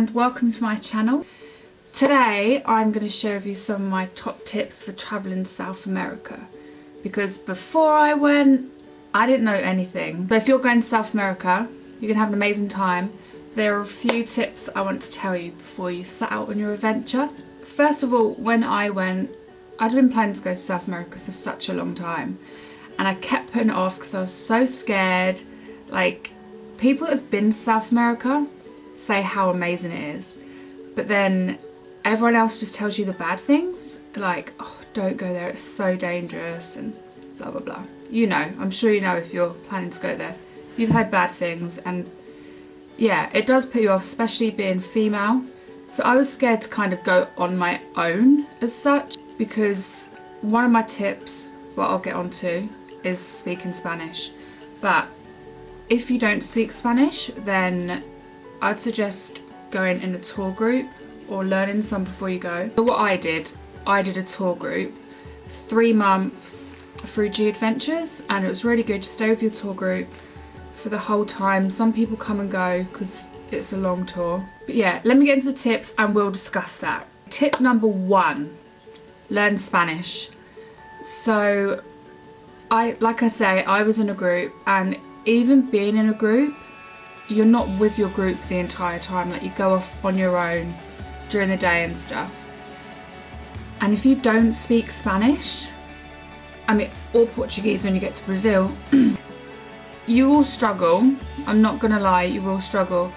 and welcome to my channel. Today I'm going to share with you some of my top tips for traveling South America, because before I went I didn't know anything. So if you're going to South America, you're going to have an amazing time. There are a few tips I want to tell you before you set out on your adventure. First of all, when I went, I'd been planning to go to South America for such a long time, and I kept putting it off because I was so scared. Like, people that have been to South America say how amazing it is, but then everyone else just tells you the bad things, like, oh, don't go there, it's so dangerous and blah blah blah. You know, I'm sure you know if you're planning to go there. You've heard bad things, and yeah, it does put you off, especially being female. So I was scared to kind of go on my own as such, because one of my tips, what I'll get onto, is speaking Spanish. But if you don't speak Spanish, then I'd suggest going in a tour group or learning some before you go. So what I did a tour group, 3 months through G Adventures, and it was really good. Just stay with your tour group for the whole time. Some people come and go because it's a long tour. But yeah, let me get into the tips and we'll discuss that. Tip number 1, learn Spanish. So like I say, I was in a group, and even being in a group, you're not with your group the entire time. Like, you go off on your own during the day and stuff. And if you don't speak Spanish, I mean, or Portuguese when you get to Brazil, you will struggle. I'm not gonna lie, you will struggle.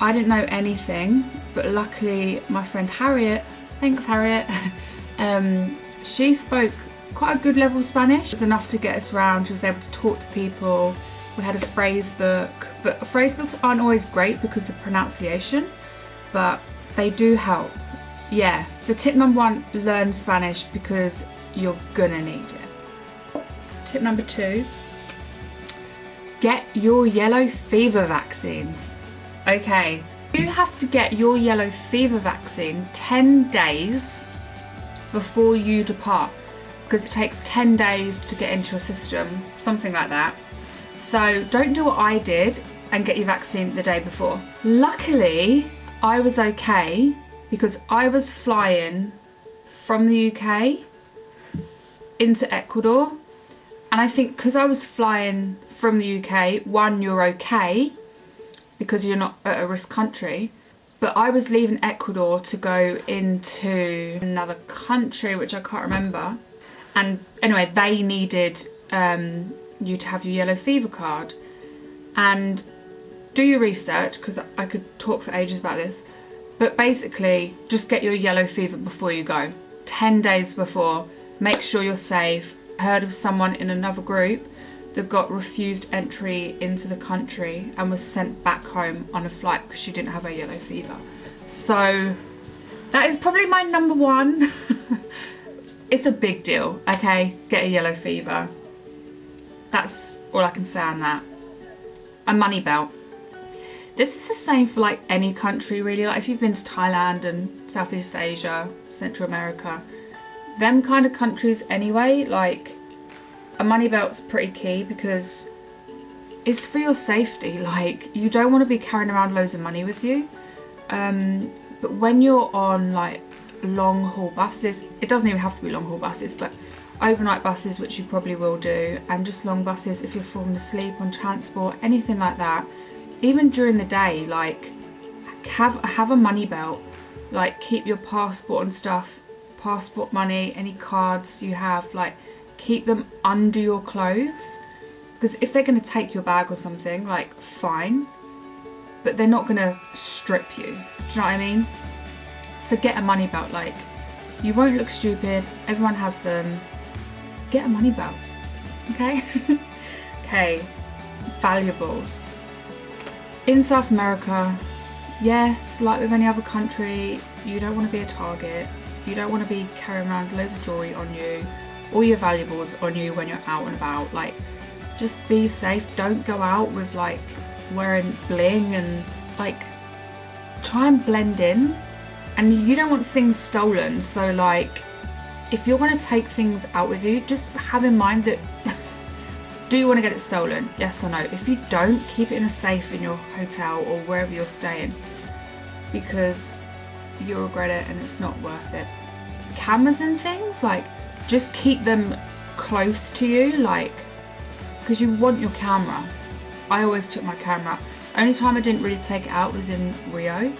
I didn't know anything, but luckily my friend Harriet, thanks Harriet, she spoke quite a good level of Spanish. It was enough to get us around. She was able to talk to people. We had a phrase book, but phrase books aren't always great because of the pronunciation, but they do help. Yeah, so tip number 1, learn Spanish because you're gonna need it. Tip number 2, get your yellow fever vaccines. Okay, you have to get your yellow fever vaccine 10 days before you depart, because it takes 10 days to get into a system, something like that. So don't do what I did and get your vaccine the day before. Luckily, I was okay because I was flying from the UK into Ecuador. And I think because I was flying from the UK, 1, you're okay because you're not at a risk country. But I was leaving Ecuador to go into another country, which I can't remember. And anyway, they needed you to have your yellow fever card. And do your research, because I could talk for ages about this. But basically, just get your yellow fever before you go. 10 days before. Make sure you're safe. I heard of someone in another group that got refused entry into the country and was sent back home on a flight because she didn't have a yellow fever. So that is probably my number 1. It's a big deal, okay? Get a yellow fever. That's all I can say on that. A money belt. This is the same for like any country really. Like, if you've been to Thailand and Southeast Asia, Central America, them kind of countries anyway, like, a money belt's pretty key because it's for your safety. Like, you don't want to be carrying around loads of money with you. But when you're on like long haul buses, it doesn't even have to be long haul buses, but overnight buses, which you probably will do, and just long buses if you're falling asleep on transport, anything like that, even during the day, like, have a money belt. Like, keep your passport and stuff, passport money, any cards you have, like, keep them under your clothes, because if they're going to take your bag or something, like, fine, but they're not going to strip you. Do you know what I mean? So get a money belt. Like, you won't look stupid, everyone has them. Get a money belt, okay? Okay, valuables. In South America, yes, like with any other country, you don't want to be a target. You don't want to be carrying around loads of jewelry on you, all your valuables on you when you're out and about. Like, just be safe. Don't go out with like wearing bling and like, try and blend in. And you don't want things stolen, so like, if you're going to take things out with you, just have in mind that do you want to get it stolen? Yes or no? If you don't, keep it in a safe in your hotel or wherever you're staying. because you'll regret it and it's not worth it. Cameras and things, like, just keep them close to you, like, because you want your camera. I always took my camera. Only time I didn't really take it out was in Rio,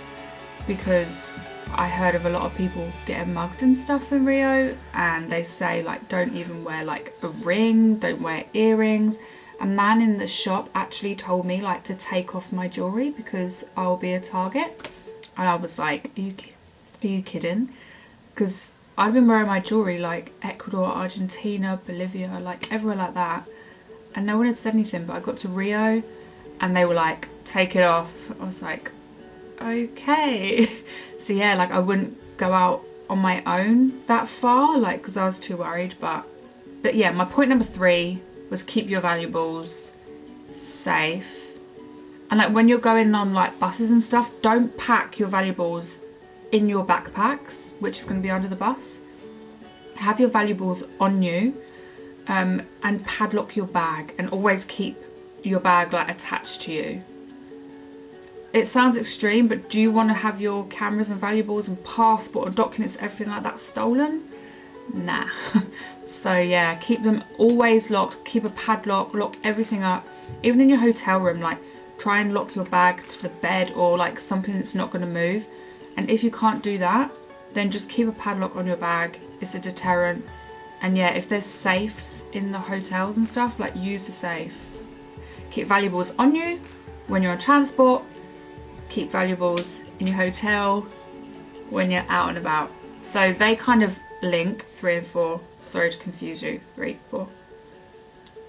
because I heard of a lot of people getting mugged and stuff in Rio, and they say, like, don't even wear like a ring, don't wear earrings. A man in the shop actually told me, like, to take off my jewelry because I'll be a target. And I was like, are you kidding? Because I'd been wearing my jewelry like Ecuador, Argentina, Bolivia, like everywhere like that, and no one had said anything. But I got to Rio and they were like, take it off. I was like, okay. So yeah, like, I wouldn't go out on my own that far, like, because I was too worried. But yeah, my point number 3 was keep your valuables safe. And like, when you're going on like buses and stuff, don't pack your valuables in your backpacks, which is going to be under the bus. Have your valuables on you, and padlock your bag, and always keep your bag like attached to you. It sounds extreme, but do you want to have your cameras and valuables and passport or documents, everything like that, stolen? Nah. So yeah, keep them always locked. Keep a padlock, lock everything up. Even in your hotel room, like, try and lock your bag to the bed or like something that's not going to move. And if you can't do that, then just keep a padlock on your bag. It's a deterrent. And yeah, if there's safes in the hotels and stuff, like, use the safe. Keep valuables on you when you're on transport. Keep valuables in your hotel when you're out and about. So they kind of link, 3 and 4. Sorry to confuse you. 3, 4.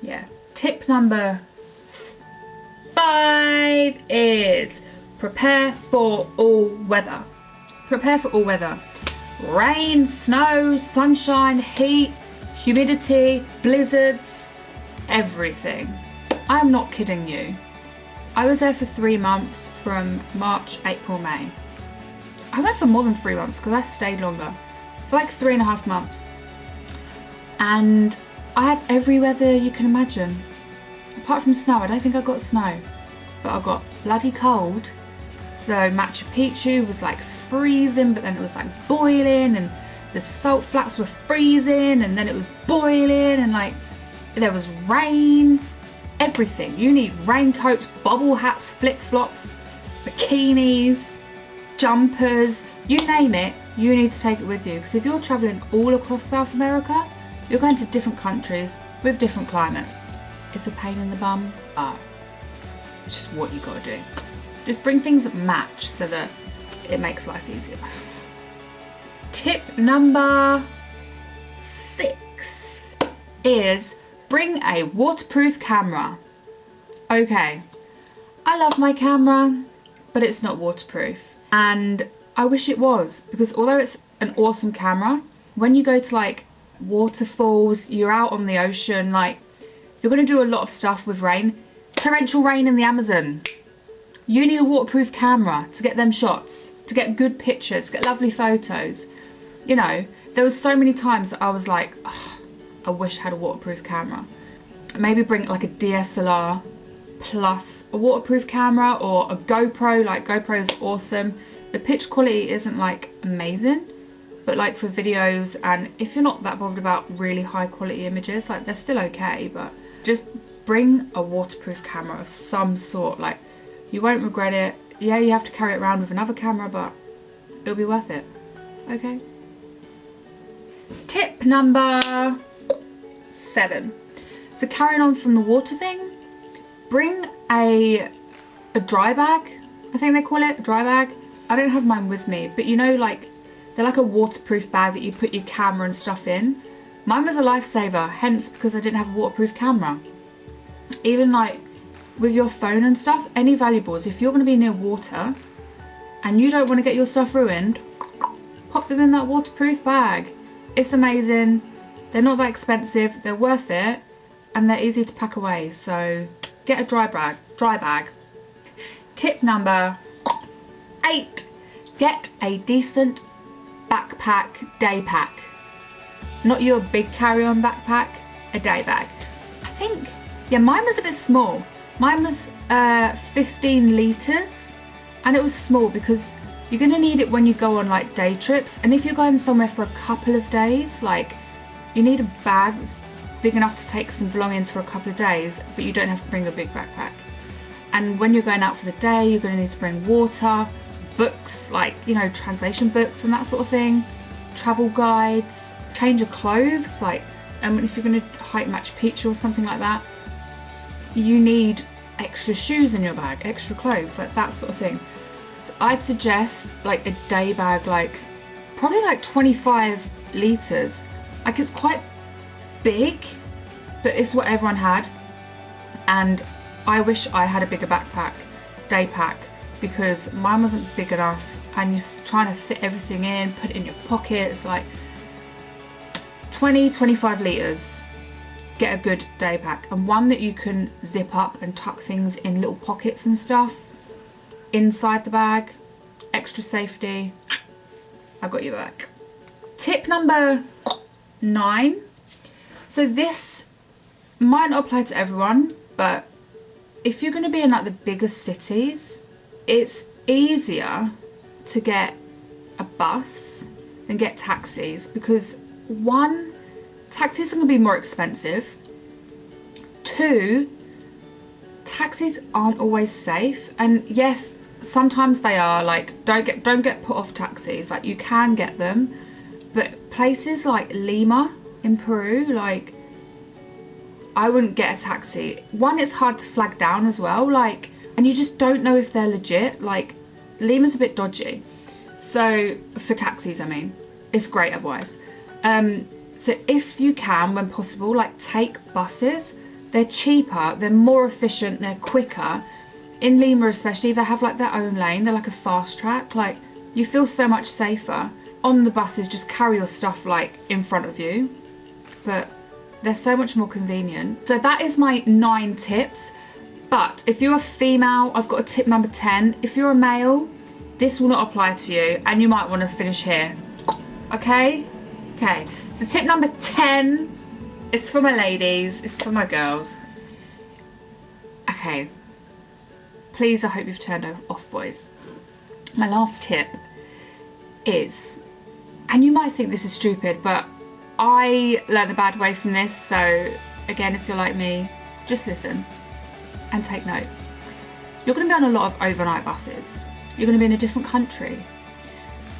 Yeah. Tip number 5 is prepare for all weather. Prepare for all weather. Rain, snow, sunshine, heat, humidity, blizzards, everything. I'm not kidding you. I was there for 3 months, from March, April, May. I went for more than 3 months because I stayed longer. So like 3.5 months. And I had every weather you can imagine. Apart from snow, I don't think I got snow. But I got bloody cold. So Machu Picchu was like freezing, but then it was like boiling, and the salt flats were freezing, and then it was boiling, and like there was rain. Everything. You need raincoats, bobble hats, flip-flops, bikinis, jumpers, you name it, you need to take it with you. Because if you're traveling all across South America, you're going to different countries with different climates. It's a pain in the bum, but it's just what you gotta do. Just bring things that match so that it makes life easier. Tip number 6 is bring a waterproof camera. Okay, I love my camera, but it's not waterproof. And I wish it was, because although it's an awesome camera, when you go to like waterfalls, you're out on the ocean, like, you're gonna do a lot of stuff with rain. Torrential rain in the Amazon. You need a waterproof camera to get them shots, to get good pictures, to get lovely photos. You know, there was so many times that I was like, oh, I wish I had a waterproof camera. Maybe bring like a DSLR plus a waterproof camera, or a GoPro. Like, GoPro is awesome. The pitch quality isn't like amazing, but like for videos, and if you're not that bothered about really high quality images, like, they're still okay. But just bring a waterproof camera of some sort. Like, you won't regret it. Yeah, you have to carry it around with another camera, but it'll be worth it. Okay. Tip number 7. So carrying on from the water thing, bring a dry bag. I think they call it a dry bag. I don't have mine with me, but you know, like, they're like a waterproof bag that you put your camera and stuff in. Mine was a lifesaver, hence because I didn't have a waterproof camera. Even like with your phone and stuff, any valuables, if you're going to be near water and you don't want to get your stuff ruined, pop them in that waterproof bag. It's amazing. They're not that expensive, they're worth it, and they're easy to pack away. So get a dry bag. Tip number 8, get a decent backpack, day pack. Not your big carry-on backpack, a day bag. I think, yeah, mine was a bit small. Mine was 15 litres, and it was small because You're gonna need it when you go on like day trips, and if you're going somewhere for a couple of days, like you need a bag that's big enough to take some belongings for a couple of days, but you don't have to bring a big backpack. And when you're going out for the day, you're gonna need to bring water, books, like, you know, translation books and that sort of thing, travel guides, change of clothes, like if you're gonna hike Machu Picchu or something like that, you need extra shoes in your bag, extra clothes, like that sort of thing. So I'd suggest like a day bag, like probably like 25 litres. Like it's quite big, but it's what everyone had. And I wish I had a bigger backpack, day pack, because mine wasn't big enough, and you're trying to fit everything in, put it in your pockets, like 20-25 litres. Get a good day pack, and one that you can zip up and tuck things in little pockets and stuff inside the bag. Extra safety. I got your back. Tip number 9. So this might not apply to everyone, but if you're going to be in like the bigger cities, it's easier to get a bus than get taxis, because one, taxis are going to be more expensive. 2, taxis aren't always safe, and yes, sometimes they are. Like don't get put off taxis, like you can get them, but places like Lima in Peru, like I wouldn't get a taxi. One, it's hard to flag down as well, like, and you just don't know if they're legit. Like Lima's a bit dodgy, so for taxis, I mean, it's great otherwise. So if you can, when possible, like take buses. They're cheaper, they're more efficient, they're quicker. In Lima especially, they have like their own lane, they're like a fast track. Like you feel so much safer. On the buses, just carry your stuff like in front of you, but they're so much more convenient. So that is my 9 tips. But if you're a female, I've got a tip number 10. If you're a male, this will not apply to you, and you might want to finish here. Okay? Okay. So tip number 10 is for my ladies, it's for my girls. Okay. Please, I hope you've turned off, boys. My last tip is, and you might think this is stupid, but I learned the bad way from this, so again, if you're like me, just listen and take note. You're going to be on a lot of overnight buses. You're going to be in a different country.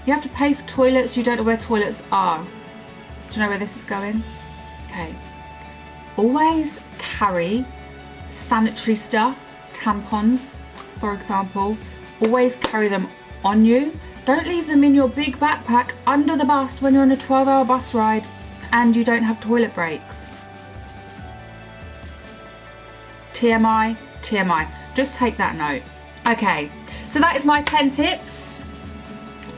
You have to pay for toilets, you don't know where toilets are. Do you know where this is going? Okay. Always carry sanitary stuff, tampons, for example. Always carry them on you. Don't leave them in your big backpack under the bus when you're on a 12-hour bus ride and you don't have toilet breaks. TMI, TMI. Just take that note. Okay, so that is my 10 tips.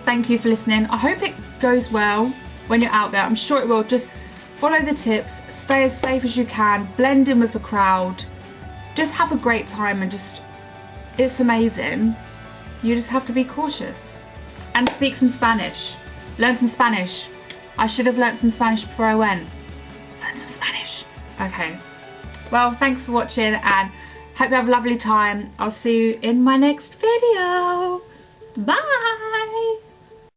Thank you for listening. I hope it goes well when you're out there. I'm sure it will. Just follow the tips, stay as safe as you can, blend in with the crowd, just have a great time, and just, it's amazing. You just have to be cautious and speak some Spanish. Learn some Spanish. I should have learnt some Spanish before I went. Learn some Spanish. Okay. Well, thanks for watching, and hope you have a lovely time. I'll see you in my next video. Bye.